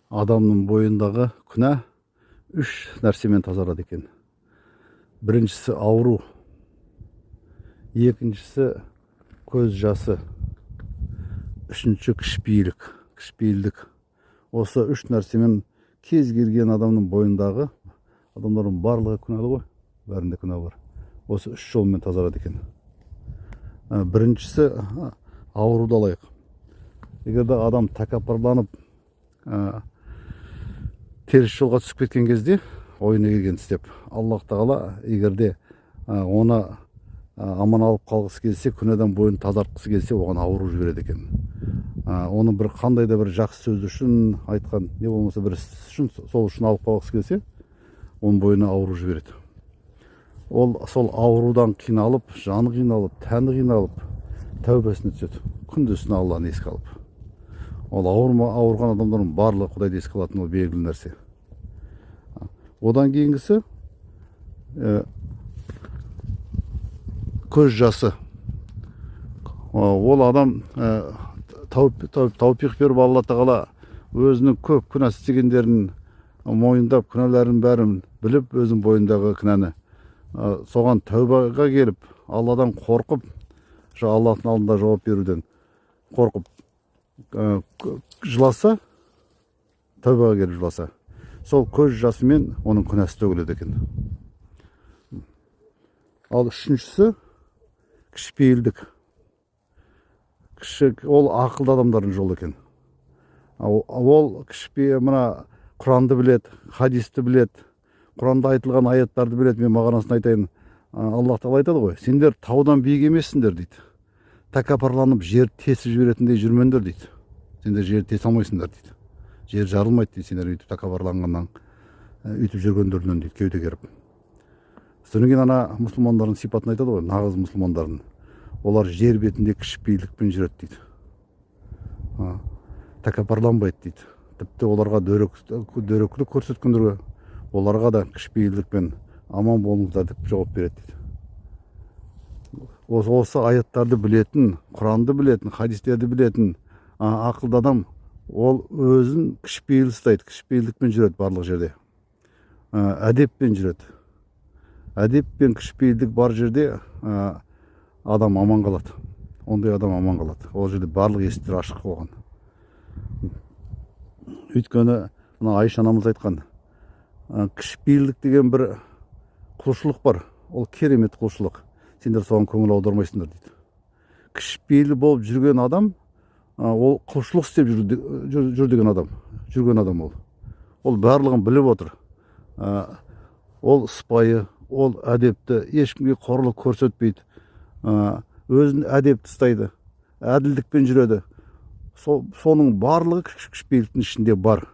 Адамның бойындағы күнә үш нәрсемен тазарады екен. Біріншісі ауру, екіншісі көз жасы, үшінші кішіпейілдік. Осы үш нәрсемен кез келген адамның бойындағы, адамдардың барлығы күнәлі ғой, бәрінде күнә бар. Осы үш жолмен тазарады екен. Біріншісі ауруды алайық. Егерде адам тәкаппарланып, теріс жолға түсіп кеткен кезде, ойына келген істеп, Аллах Тағала егерде оны аман алып қалғысы келсе, күнәдан бойын тазартқысы келсе, оған ауру жібереді екен. Оны бір қандай да бір жақсы сөз үшін айтқан, не болмаса бір іс үшін, сол үшін алып қалғысы келсе, оның бойына ауру жібереді. Ол сол аурудан қиналып, жаны қиналып, тәні қиналып, тәубесіне түседі. Күндесіне Алланы еске алып. Ол ауырған адамдардың барлығы Құдайды еске алатын, ол белгілі нәрсе. Одан кейінгісі көз жасы. Ол адам тауфиқ беріп, Алла Тағала өзінің көп күнә істегендерін мойындап, күнәлерін бәрін біліп, өзінің бойындағы күнәні соған тәубаға келіп, Алладан қорқып, Аллахтың алдында жауап беруден қорқып жыласа, тәубаға келіп жыласа, сол көз жасымен оның күнәсі төгіледі екен. Ал үшіншісі кішіпейілдік. Ол ақылды адамдардың жолы екен. Ол мына Құранды білет, хадисті білет, Құранда айтылған аяттарды білет. Мен мағынасын айтайын. Аллах Тағала айтады ғой, сендер таудан биік емессіңдер дейді. Тәкаппарланып жер тесіп жіберетіндей жүрмеңдер дейді. Сендер жер тесе алмайсыңдар дейді. Жер жарылмайды дейді, сендер үйтіп тәкаппарланғаннан, үйтіп жүргендерінен дейді, кеуде керіп. Содан кейін ана мұсылмандардың сипатын айтады ғой, нағыз мұсылмандардың. Олар жер бетінде кішіпейілдікпен жүреді дейді. Тәкаппарланбайды дейді. Тіпті оларға дөреклік көрсеткендерге, оларға да кішіпейілдікпен аман болыңыздар деп жауап береді дейді. Осы аяттарды білетін, Құранды білетін, хадистерді білетін ақылды адам, ол өзін кішіпейіл ұстайды, кішіпейілдікпен жүреді барлық жерде. Әдеппен жүреді. Әдеп пен кішіпейілдік бар жерде адам аман қалады. Ондай адам аман қалады. Ол жерде барлық есіктер ашық болған. Өйткені Айша анамыз айтқан, кішіпейілдік деген бір құлшылық бар. Ол керемет құлшылық. Сендер соған көңіл аудармайсыңдар дейді. Кішіпейіл болып жүрген адам, ол құлшылық істеп жүрген адам ол. Ол барлығын біліп отыр. Ол сыпайы, ол әдепті, ешкімге қорлық көрсетпейді. Өзін әдепті ұстайды, әділдікпен жүреді. Соның барлығы кішіпейіліктің ішінде бар.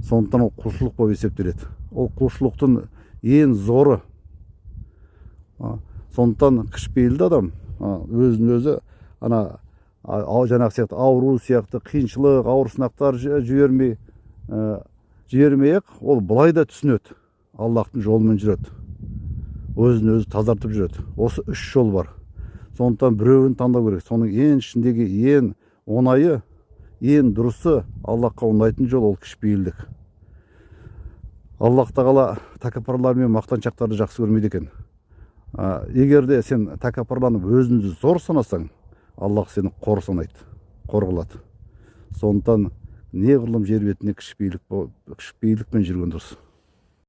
Сондықтан ол құлшылық болып есептеледі. Ол құлшылықтың ең зоры. Сондықтан кішіпейілді адам өзін өзі жаңағы сияқты ауру сияқты қиыншылық, ауыр сынақтар жібермей-ақ, ол былай да түсінеді. Аллахтың жолымен жүреді. Өзін өзі тазартып жүреді. Осы үш жол бар. Сондықтан біреуін таңдау керек. Соның ең ішіндегі ең оңайы, ең дұрысы, Аллахқа ұнайтын жол ол кішіпейілдік. Аллах Тағала тәкаппарлар мен мақтаншақтарды жақсы көрмейді екен. Егерде сен тәкаппарланып өзіңді зор санасаң, Аллах сені қор санайды, қор қылады. Сондықтан неғұрлым жер бетіне кішіпейілікпен жүрген дұрыс.